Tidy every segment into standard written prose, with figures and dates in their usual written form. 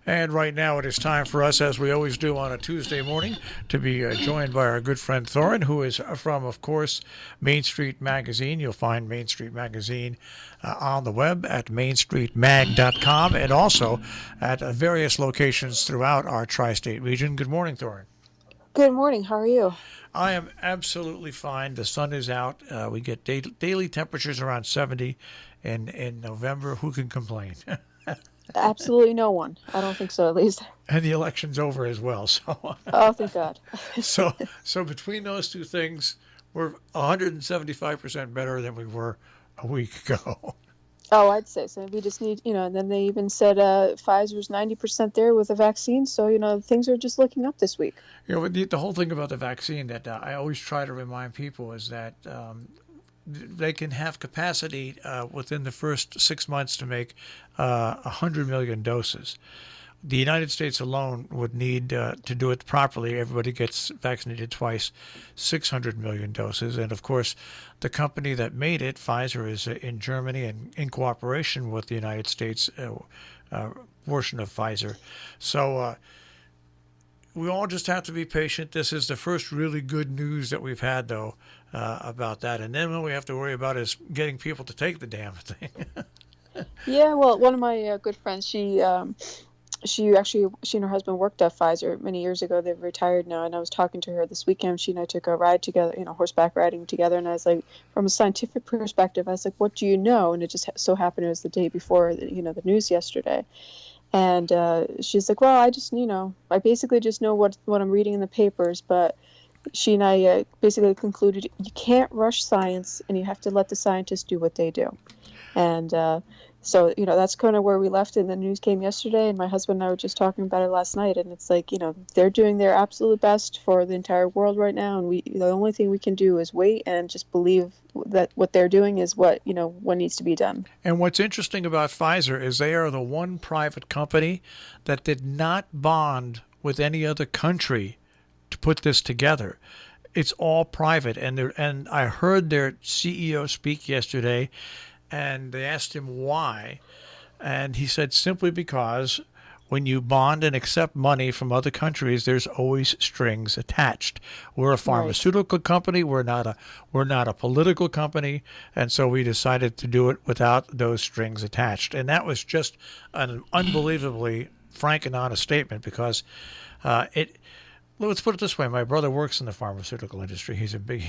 And right now it is time for us, as we always do on a Tuesday morning, to be joined by our good friend Thorin, who is from, of course, Main Street Magazine. You'll find Main Street Magazine on the web at mainstreetmag.com and also at various locations throughout our tri-state region. Good morning, Thorin. Good morning. How are you? I am absolutely fine. The sun is out. We get daily temperatures around 70 in November. Who can complain? Absolutely no one. I don't think so, at least. And the election's over as well. So, Oh, thank God. so, so between those two things, we're 175% better than we were a week ago. Oh, I'd say so. We just need, and then they even said Pfizer's 90% there with the vaccine. So, things are just looking up this week. The whole thing about the vaccine that I always try to remind people is that they can have capacity within the first 6 months to make 100 million doses. The United States alone would need to do it properly. Everybody gets vaccinated twice, 600 million doses. And of course, the company that made it, Pfizer, is in Germany and in cooperation with the United States portion of Pfizer. So we all just have to be patient. This is the first really good news that we've had, though, about that. And then what we have to worry about is getting people to take the damn thing. Yeah, well, one of my good friends, she and her husband worked at Pfizer many years ago. They've retired now, and I was talking to her this weekend. She and I took a ride together, horseback riding together, and I was like, from a scientific perspective, I was like, what do you know? And it just so happened it was the day before, the news yesterday. And she's like, well, I basically just know what I'm reading in the papers, but she and I basically concluded you can't rush science, and you have to let the scientists do what they do. And so, that's kind of where we left, and the news came yesterday, and my husband and I were just talking about it last night, and it's like, they're doing their absolute best for the entire world right now, and the only thing we can do is wait and just believe that what they're doing is what needs to be done. And what's interesting about Pfizer is they are the one private company that did not bond with any other country to put this together. It's all private, and I heard their CEO speak yesterday, and they asked him why, and he said simply because when you bond and accept money from other countries, there's always strings attached. We're a pharmaceutical company. We're not a political company, and so we decided to do it without those strings attached. And that was just an unbelievably frank and honest statement because it. Let's put it this way: my brother works in the pharmaceutical industry. He's big.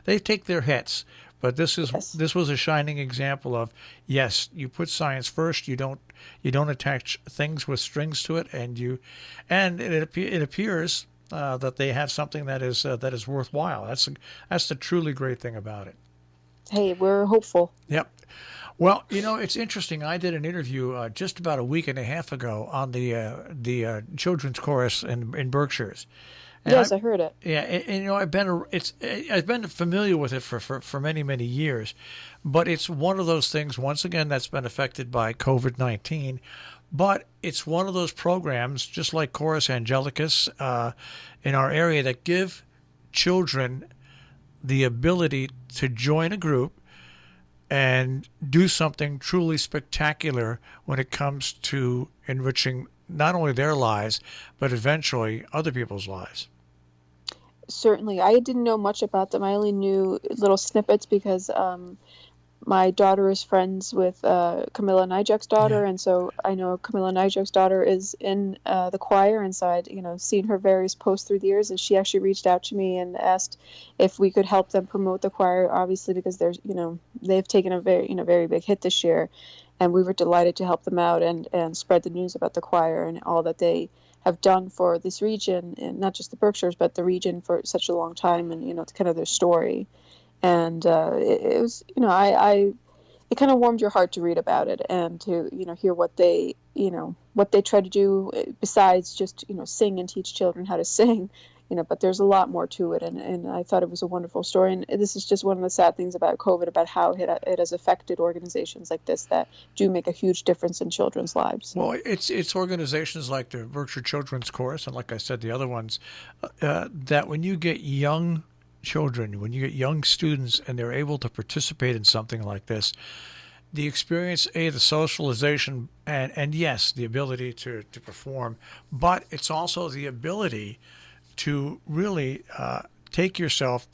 They take their hits, but this was a shining example of yes, you put science first. You don't attach things with strings to it, and it appears that they have something that is worthwhile. That's the truly great thing about it. Hey, we're hopeful. Yep. Well, it's interesting. I did an interview just about a week and a half ago on the children's chorus in Berkshires. And yes, I heard it. Yeah, and I've been familiar with it for many, many years, but it's one of those things once again that's been affected by COVID-19. But it's one of those programs, just like Chorus Angelicus in our area, that give children the ability to join a group and do something truly spectacular when it comes to enriching not only their lives, but eventually other people's lives. Certainly. I didn't know much about them. I only knew little snippets because my daughter is friends with Camilla Nijak's daughter, and so I know Camilla Nijak's daughter is in the choir, and so I'd seen her various posts through the years, and she actually reached out to me and asked if we could help them promote the choir, obviously because they've taken a very big hit this year, and we were delighted to help them out and spread the news about the choir and all that they have done for this region, and not just the Berkshires, but the region for such a long time, and kind of their story. And it was, it kind of warmed your heart to read about it and to, hear what they try to do besides just, sing and teach children how to sing, but there's a lot more to it. And I thought it was a wonderful story. And this is just one of the sad things about COVID, about how it has affected organizations like this that do make a huge difference in children's lives. Well, it's organizations like the Berkshire Children's Chorus, and like I said, the other ones, that when you get young children, when you get young students and they're able to participate in something like this, the experience, the socialization, and yes, the ability to perform, but it's also the ability to really put yourself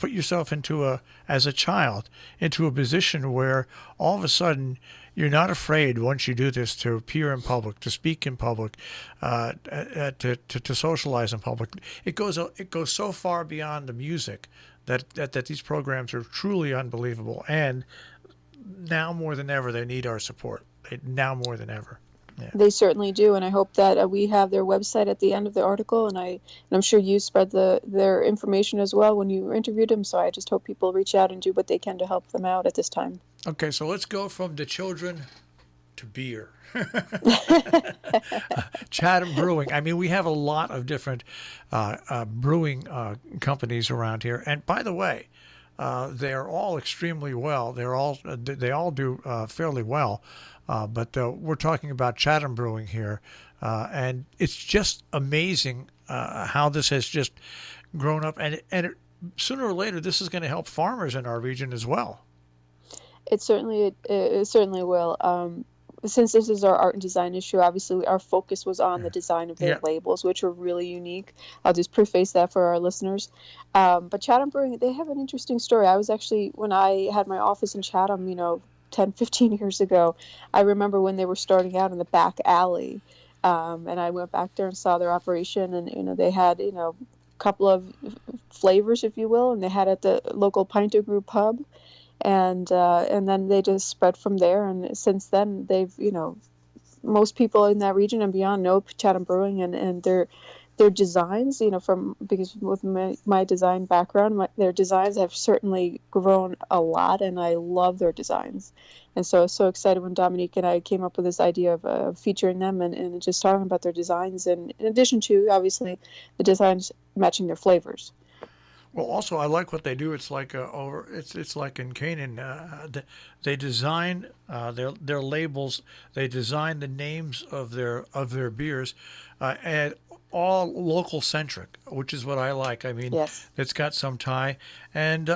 as a child, into a position where all of a sudden you're not afraid once you do this to appear in public, to speak in public, to socialize in public. It goes so far beyond the music that these programs are truly unbelievable. And now more than ever, they need our support. Now more than ever. Yeah. They certainly do, and I hope that we have their website at the end of the article, and I'm sure you spread their information as well when you interviewed them. So I just hope people reach out and do what they can to help them out at this time. Okay, so let's go from the children to beer. Chatham Brewing. I mean, we have a lot of different brewing companies around here, and by the way, they're all extremely well. They all do fairly well. But we're talking about Chatham Brewing here, and it's just amazing how this has just grown up, sooner or later this is going to help farmers in our region as well. It certainly will. Since this is our art and design issue, obviously our focus was on the design of their labels, which are really unique. I'll just preface that for our listeners. But Chatham Brewing, they have an interesting story. I was actually, when I had my office in Chatham, 10, 15 years ago, I remember when they were starting out in the back alley, and I went back there and saw their operation, and they had a couple of flavors, if you will, and they had at the local Pinter Brew pub, and then they just spread from there, and since then they've most people in that region and beyond know Chatham Brewing, and their designs, because with my design background, their designs have certainly grown a lot, and I love their designs. And so I was so excited when Dominique and I came up with this idea of featuring them and just talking about their designs, and in addition to, obviously, the designs matching their flavors. Well, also I like what they do. It's like it's like in Canaan. They design their labels. They design the names of their beers, and all local centric, which is what I like. I mean, yes. It's got some tie, and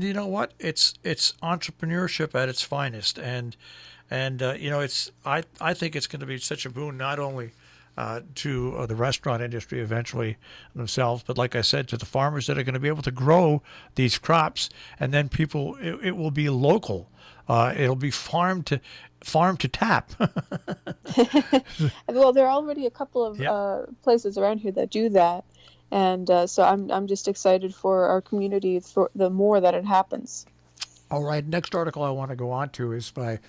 you know what? It's entrepreneurship at its finest, and it's I think it's going to be such a boon not only to the restaurant industry eventually themselves, but like I said, to the farmers that are going to be able to grow these crops, and then it will be local. It'll be farm to tap. Well, there are already a couple of places around here that do that, and so I'm just excited for our community for the more that it happens. All right, next article I want to go on to is by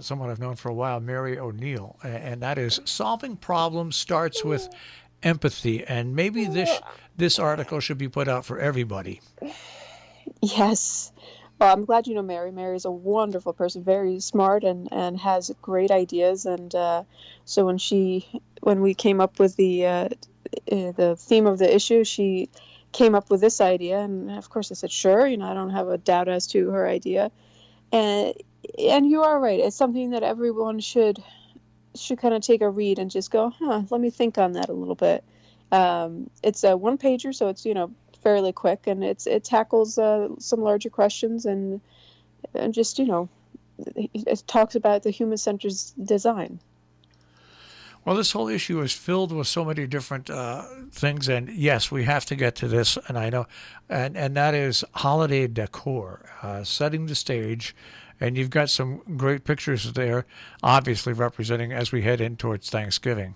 someone I've known for a while, Mary O'Neill, and that is solving problems starts with empathy, and maybe this article should be put out for everybody. Yes. Well, I'm glad you know Mary. Mary is a wonderful person, very smart, and has great ideas. And so when we came up with the theme of the issue, she came up with this idea, and of course I said, sure. I don't have a doubt as to her idea. And you are right. It's something that everyone should kind of take a read and just go, let me think on that a little bit. It's a one pager, so it's fairly quick, and it tackles some larger questions, and just it talks about the human-centered design. Well, this whole issue is filled with so many different things, and yes, we have to get to this, and I know, and that is holiday decor, setting the stage, and you've got some great pictures there, obviously representing as we head in towards Thanksgiving.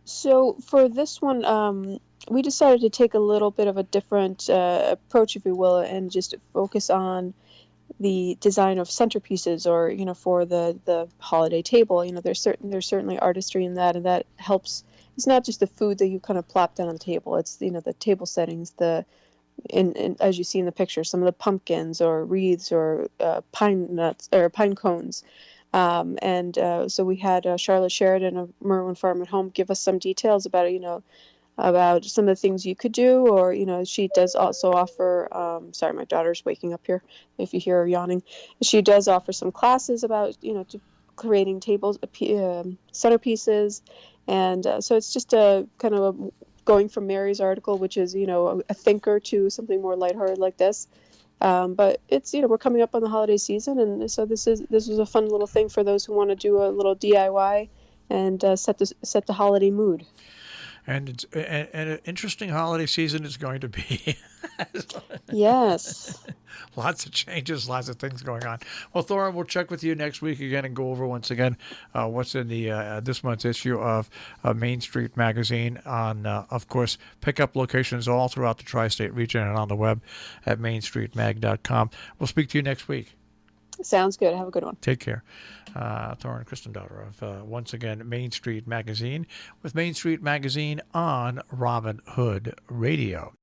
So for this one, we decided to take a little bit of a different approach, if you will, and just focus on the design of centerpieces, or for the holiday table. There's certainly artistry in that, and that helps. It's not just the food that you kind of plop down on the table. It's the table settings, as you see in the picture, some of the pumpkins or wreaths or pine nuts or pine cones. So we had Charlotte Sheridan of Merwin Farm and Home give us some details about about some of the things you could do, or she does also offer. Sorry, my daughter's waking up here. If you hear her yawning, she does offer some classes about creating tables, centerpieces, and so it's just a kind of going from Mary's article, which is a thinker, to something more lighthearted like this. But it's, we're coming up on the holiday season, and so this was a fun little thing for those who want to do a little DIY and set the holiday mood. And and an interesting holiday season is going to be. Yes. Lots of changes, lots of things going on. Well, Thora, we'll check with you next week again and go over once again what's in the this month's issue of Main Street Magazine. On, of course, pickup locations all throughout the tri-state region and on the web at mainstreetmag.com. We'll speak to you next week. Sounds good. Have a good one. Take care. Thora and Kristen Daughter of, once again, Main Street Magazine with Main Street Magazine on Robin Hood Radio.